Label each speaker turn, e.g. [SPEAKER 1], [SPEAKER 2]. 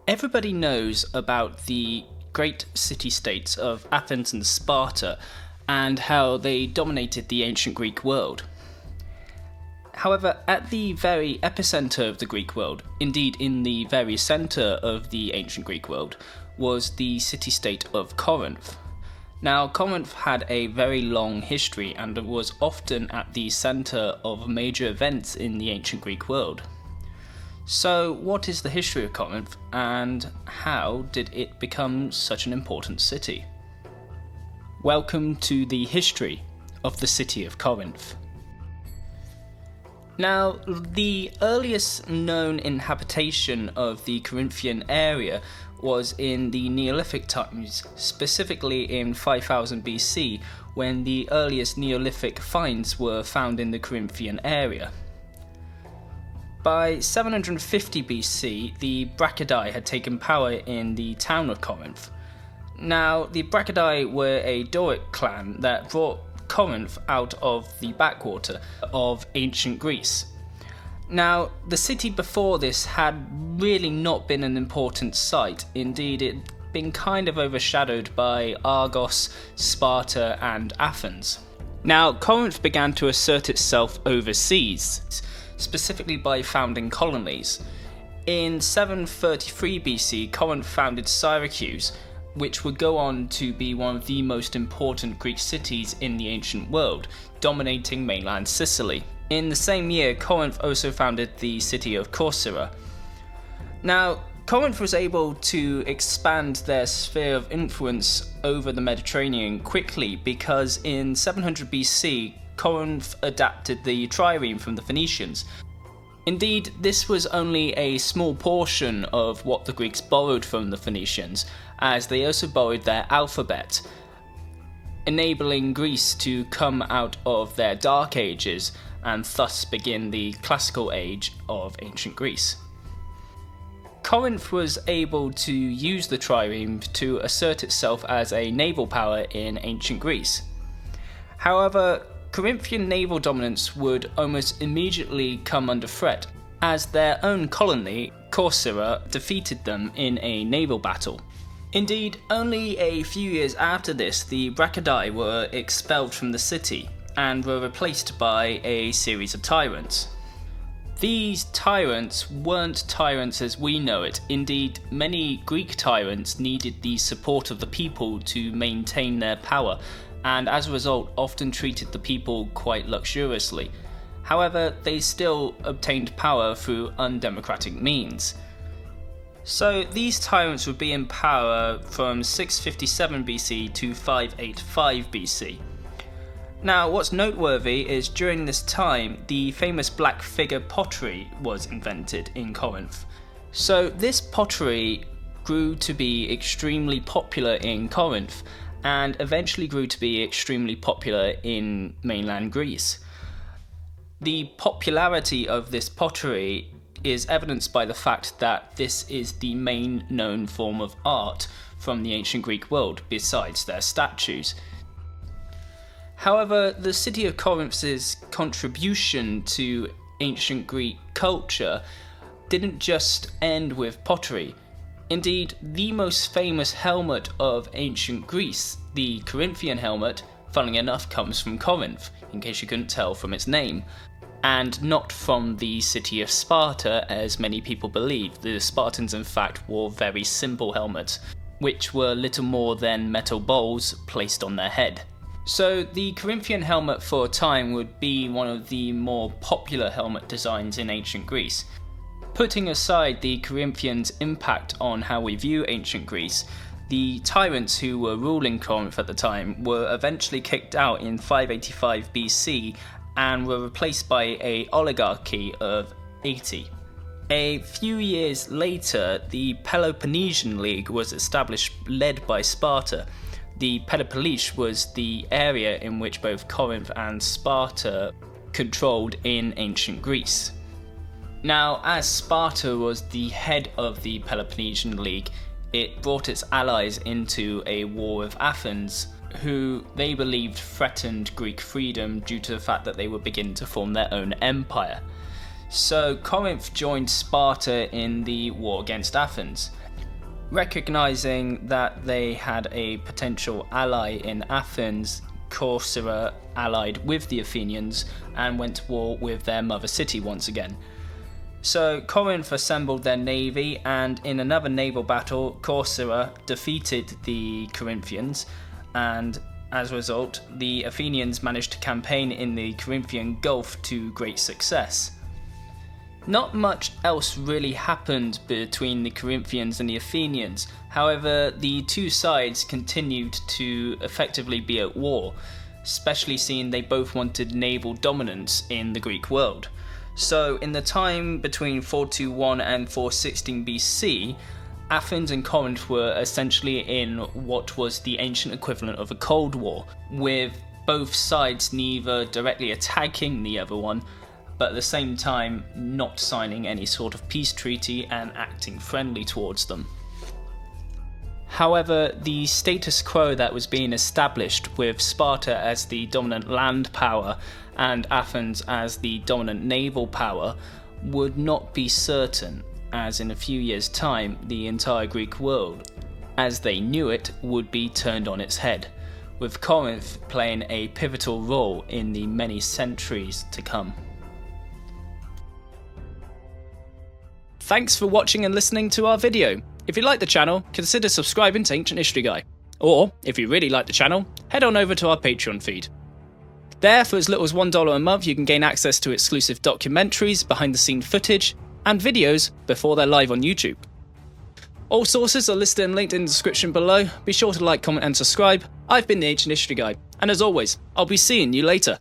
[SPEAKER 1] Everybody knows about the great city-states of Athens and Sparta and how they dominated the ancient Greek world. However, at the very epicenter of the Greek world, indeed in the very center of the ancient Greek world, was the city-state of Corinth. Now, Corinth had a very long history and was often at the center of major events in the ancient Greek world. So, what is the history of Corinth, and how did it become such an important city? Welcome to the history of the city of Corinth. Now, the earliest known inhabitation of the Corinthian area was in the Neolithic times, specifically in 5000 BC, when the earliest Neolithic finds were found in the Corinthian area. By 750 BC, the Bracidae had taken power in the town of Corinth. Now, the Bracidae were a Doric clan that brought Corinth out of the backwater of ancient Greece. Now, the city before this had really not been an important site. Indeed, it had been kind of overshadowed by Argos, Sparta, and Athens. Now, Corinth began to assert itself overseas, specifically by founding colonies. In 733 BC, Corinth founded Syracuse, which would go on to be one of the most important Greek cities in the ancient world, dominating mainland Sicily. In the same year, Corinth also founded the city of Corcyra. Now, Corinth was able to expand their sphere of influence over the Mediterranean quickly because in 700 BC, Corinth adapted the trireme from the Phoenicians. Indeed, this was only a small portion of what the Greeks borrowed from the Phoenicians, as they also borrowed their alphabet, enabling Greece to come out of their dark ages and thus begin the classical age of ancient Greece. Corinth was able to use the trireme to assert itself as a naval power in ancient Greece. However, Corinthian naval dominance would almost immediately come under threat, as their own colony, Corcyra, defeated them in a naval battle. Indeed, only a few years after this, the Bracidae were expelled from the city and were replaced by a series of tyrants. These tyrants weren't tyrants as we know it. Indeed, many Greek tyrants needed the support of the people to maintain their power, and as a result often treated the people quite luxuriously. However, they still obtained power through undemocratic means. So these tyrants would be in power from 657 BC to 585 BC. Now, what's noteworthy is during this time, the famous black figure pottery was invented in Corinth. So this pottery grew to be extremely popular in Corinth, and eventually grew to be extremely popular in mainland Greece. The popularity of this pottery is evidenced by the fact that this is the main known form of art from the ancient Greek world, besides their statues. However, the city of Corinth's contribution to ancient Greek culture didn't just end with pottery. Indeed, the most famous helmet of ancient Greece, the Corinthian helmet, funnily enough comes from Corinth, in case you couldn't tell from its name, and not from the city of Sparta, as many people believe. The Spartans in fact wore very simple helmets, which were little more than metal bowls placed on their head. So the Corinthian helmet for a time would be one of the more popular helmet designs in ancient Greece. Putting aside the Corinthians' impact on how we view ancient Greece, the tyrants who were ruling Corinth at the time were eventually kicked out in 585 BC and were replaced by an oligarchy of 80. A few years later, the Peloponnesian League was established, led by Sparta. The Peloponnese was the area in which both Corinth and Sparta controlled in ancient Greece. Now, as Sparta was the head of the Peloponnesian League, it brought its allies into a war with Athens, who they believed threatened Greek freedom due to the fact that they were beginning to form their own empire. So Corinth joined Sparta in the war against Athens. Recognizing that they had a potential ally in Athens, Corcyra allied with the Athenians and went to war with their mother city once again. So Corinth assembled their navy, and in another naval battle, Corcyra defeated the Corinthians, and as a result, the Athenians managed to campaign in the Corinthian Gulf to great success. Not much else really happened between the Corinthians and the Athenians. However, the two sides continued to effectively be at war, especially seeing they both wanted naval dominance in the Greek world. So in the time between 421 and 416 BC, Athens and Corinth were essentially in what was the ancient equivalent of a Cold War, with both sides neither directly attacking the other one, but at the same time not signing any sort of peace treaty and acting friendly towards them. However, the status quo that was being established with Sparta as the dominant land power and Athens as the dominant naval power would not be certain, as in a few years' time the entire Greek world, as they knew it, would be turned on its head, with Corinth playing a pivotal role in the many centuries to come. Thanks for watching and listening to our video. If you like the channel, consider subscribing to Ancient History Guy. Or, if you really like the channel, head on over to our Patreon feed. There, for as little as $1 a month, you can gain access to exclusive documentaries, behind-the-scenes footage, and videos before they're live on YouTube. All sources are listed and linked in the description below. Be sure to like, comment and subscribe. I've been the Ancient History Guy, and as always, I'll be seeing you later.